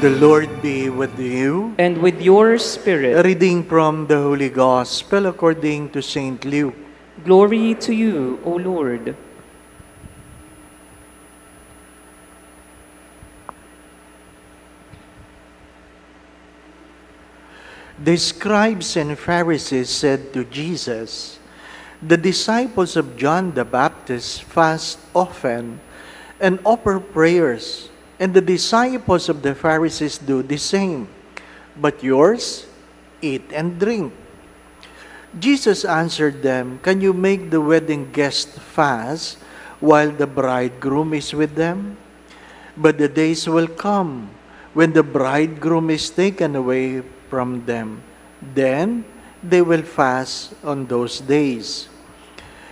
The Lord be with you. And with your spirit. A reading from the Holy Gospel according to St. Luke. Glory to you, O Lord. The scribes and Pharisees said to Jesus, "The disciples of John the Baptist fast often and offer prayers, and the disciples of the Pharisees do the same. But yours eat and drink." Jesus answered them, "Can you make the wedding guests fast while the bridegroom is with them? But the days will come when the bridegroom is taken away from them. Then they will fast on those days."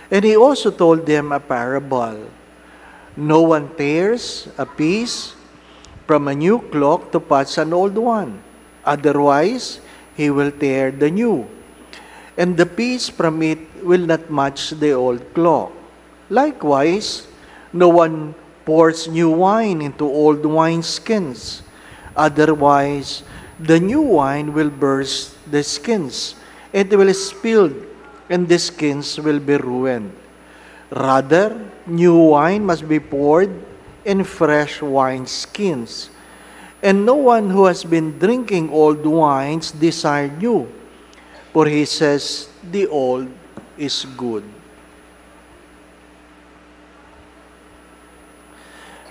And he also told them a parable. "No one tears a piece from a new cloth to patch an old one. Otherwise, he will tear the new, and the piece from it will not match the old cloth. Likewise, no one pours new wine into old wineskins. Otherwise, the new wine will burst the skins, it will spill, and the skins will be ruined. Rather, new wine must be poured in fresh wineskins. And no one who has been drinking old wines desires new, for he says the old is good."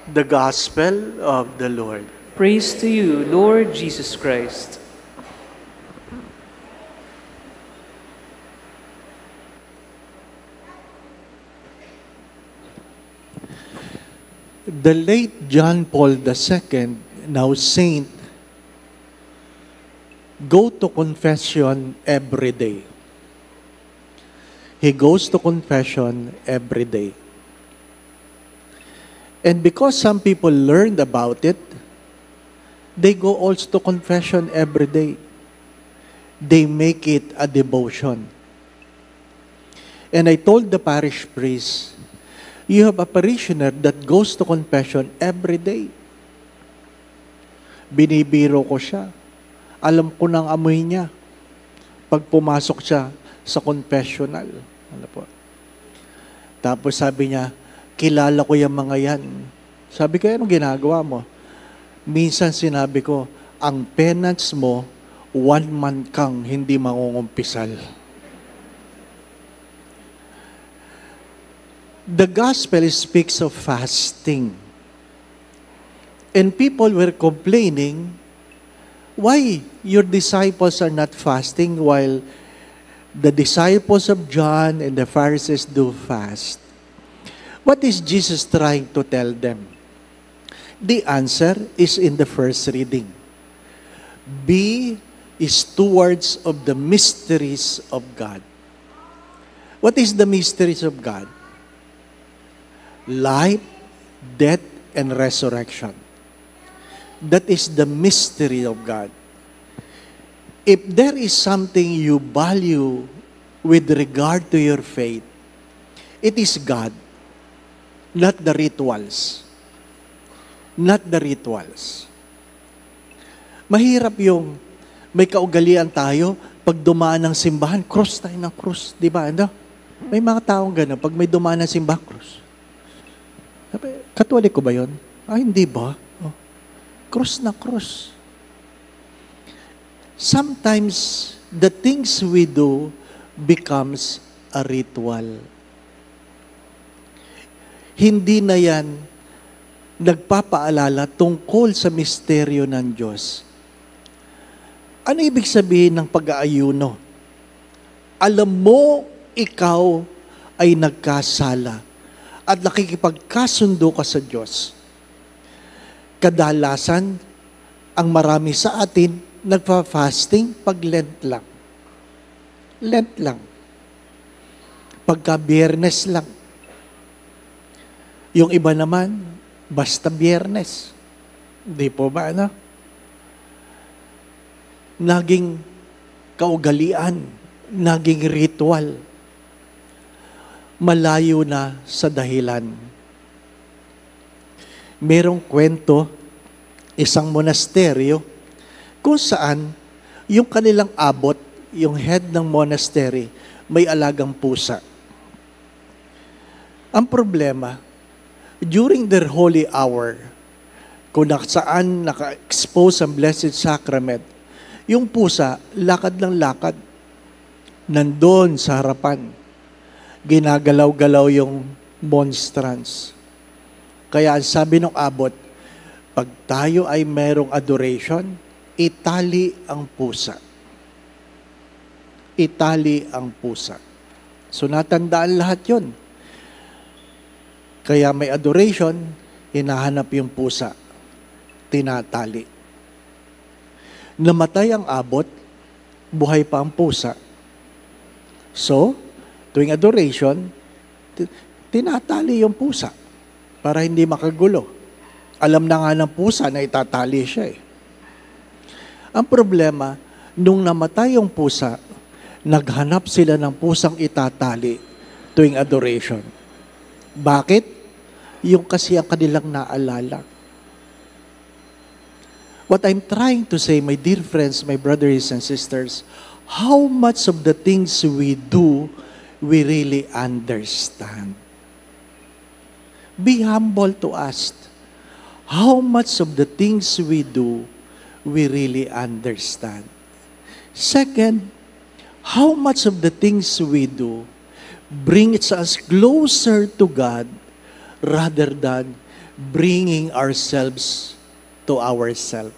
The Gospel of the Lord. Praise to you, Lord Jesus Christ. The late John Paul II, now saint, go to confession every day. He goes to confession every day. And because some people learned about it, they go also to confession every day. They make it a devotion. And I told the parish priest, you have a parishioner that goes to confession every day. Binibiro ko siya. Alam ko ng amoy niya. Pag pumasok siya sa confessional. Ano po? Tapos sabi niya, kilala ko yung mga yan. Sabi ko, anong ginagawa mo? Minsan sinabi ko, ang penance mo, 1 month kang hindi mangungumpisal. The gospel speaks of fasting. And people were complaining, why your disciples are not fasting while the disciples of John and the Pharisees do fast? What is Jesus trying to tell them? The answer is in the first reading. Be stewards of the mysteries of God. What is the mysteries of God? Life, death, and resurrection. That is the mystery of God. If there is something you value with regard to your faith, it is God, not the rituals. Not the rituals. Mahirap yung may kaugalian tayo, pag dumaan ng simbahan, cross tayo ng cross. Di ba? Ano? May mga taong gano'n, pag may dumaan ng simbahan, cross. Katoliko ba yun? Hindi ba? Oh. Cross na cross. Sometimes, the things we do becomes a ritual. Hindi na yan nagpapaalala tungkol sa misteryo ng Diyos. Ano ibig sabihin ng pag-aayuno? Alam mo, ikaw ay nagkasala at nakikipagkasundo ka sa Diyos. Kadalasan, ang marami sa atin, nagpa-fasting pag Lent lang. Lent lang. Pagka Biyernes lang. Yung iba naman, basta Biyernes. Hindi po ba, ano? Naging kaugalian, naging ritual. Malayo na sa dahilan. Merong kwento isang monasteryo kung saan yung kanilang abot, yung head ng monastery, may alagang pusa. Ang problema, during their holy hour, kung saan naka-expose ang Blessed Sacrament, yung pusa, lakad ng lakad. Nandun sa harapan. Ginagalaw-galaw yung monstrance. Kaya ang sabi ng abot, pag tayo ay merong adoration, itali ang pusa. Itali ang pusa. So natandaan lahat yun. Kaya may adoration, hinahanap yung pusa. Tinatali. Namatay ang abot, buhay pa ang pusa. So, tuwing adoration, tinatali yung pusa para hindi makagulo. Alam na nga ng pusa na itatali siya eh. Ang problema, nung namatay yung pusa, naghanap sila ng pusang itatali tuwing adoration. Bakit? Yung kasi ang kanilang naalala. What I'm trying to say, my dear friends, my brothers and sisters, how much of the things we do, we really understand. Be humble to ask, how much of the things we do, we really understand. Second, how much of the things we do brings us closer to God rather than bringing ourselves to ourselves.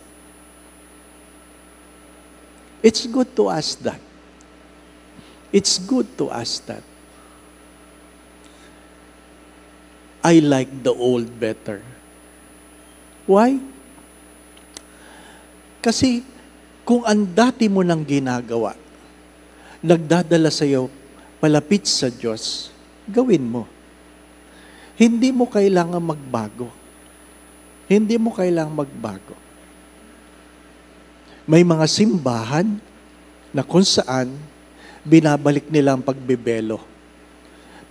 It's good to ask that. It's good to ask that. I like the old better. Why? Kasi kung ang dati mo nang ginagawa, nagdadala sa iyo palapit sa Diyos, gawin mo. Hindi mo kailangan magbago. Hindi mo kailangan magbago. May mga simbahan na kung saan binabalik nila ang pagbebelo.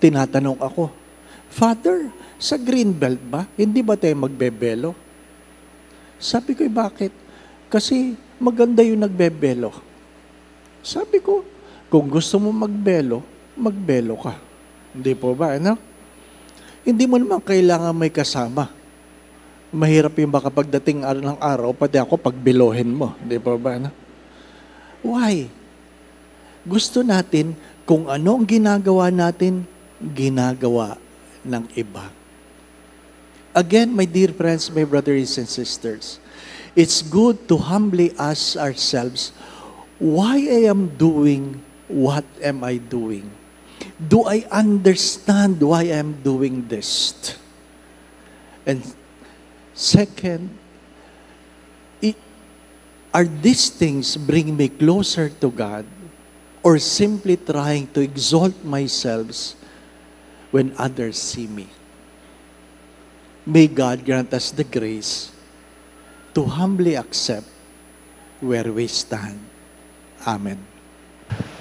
Tinatanong ako, Father, sa Greenbelt ba? Hindi ba tayo magbebelo? Sabi ko, bakit? Kasi maganda yung nagbebelo. Sabi ko, kung gusto mo magbelo, magbelo ka. Hindi po ba, ano? Hindi mo naman kailangan may kasama. Mahirap yung baka pagdating ng araw, pati ako pagbilohin mo. Hindi po ba, ano? Why? Gusto natin, kung ano ang ginagawa natin, ginagawa ng iba. Again, my dear friends, my brothers and sisters, it's good to humbly ask ourselves, why I am doing what am I doing? Do I understand why I am doing this? And second, are these things bring me closer to God or simply trying to exalt myself when others see me? May God grant us the grace to humbly accept where we stand. Amen.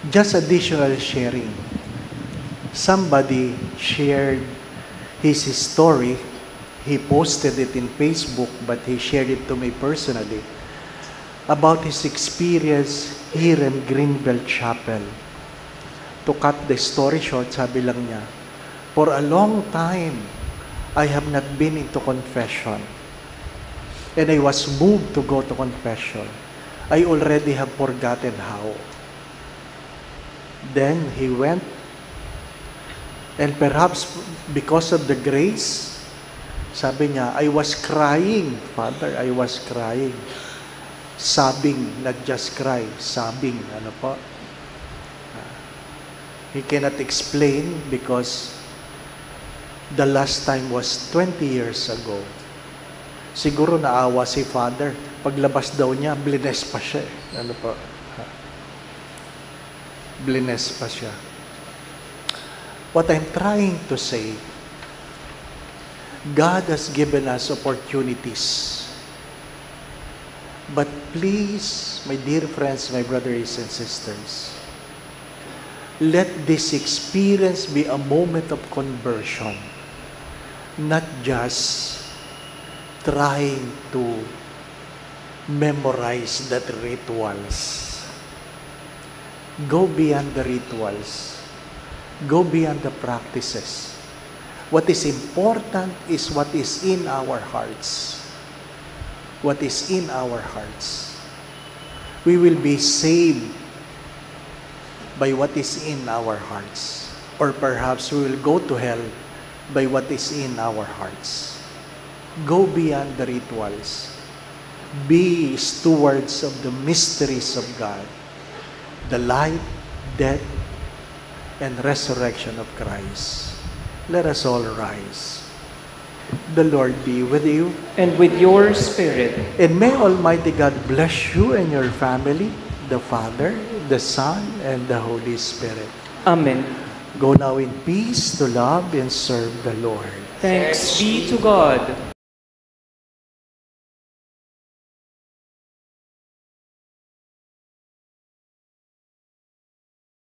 Just additional sharing. Somebody shared his story. He posted it in Facebook, but he shared it to me personally about his experience here in Greenbelt Chapel. To cut the story short, sabi lang niya, for a long time, I have not been into confession. And I was moved to go to confession. I already have forgotten how. Then he went, and perhaps because of the grace, sabi niya, I was crying, Father, I was crying. Sobbing, not just cry, sobbing, ano po. He cannot explain because the last time was 20 years ago. Siguro naawa si Father. Paglabas daw niya, blines pa siya. Ano po? Blines pa siya. What I'm trying to say, God has given us opportunities. But please, my dear friends, my brothers and sisters, let this experience be a moment of conversion, not just trying to memorize that rituals. Go beyond the rituals. Go beyond the practices. What is important is what is in our hearts. What is in our hearts. We will be saved by what is in our hearts. Or perhaps we will go to hell by what is in our hearts. Go beyond the rituals. Be stewards of the mysteries of God. The life, death, and resurrection of Christ. Let us all rise. The Lord be with you. And with your spirit. And may Almighty God bless you and your family, the Father, the Son, and the Holy Spirit. Amen. Go now in peace to love and serve the Lord. Thanks be to God.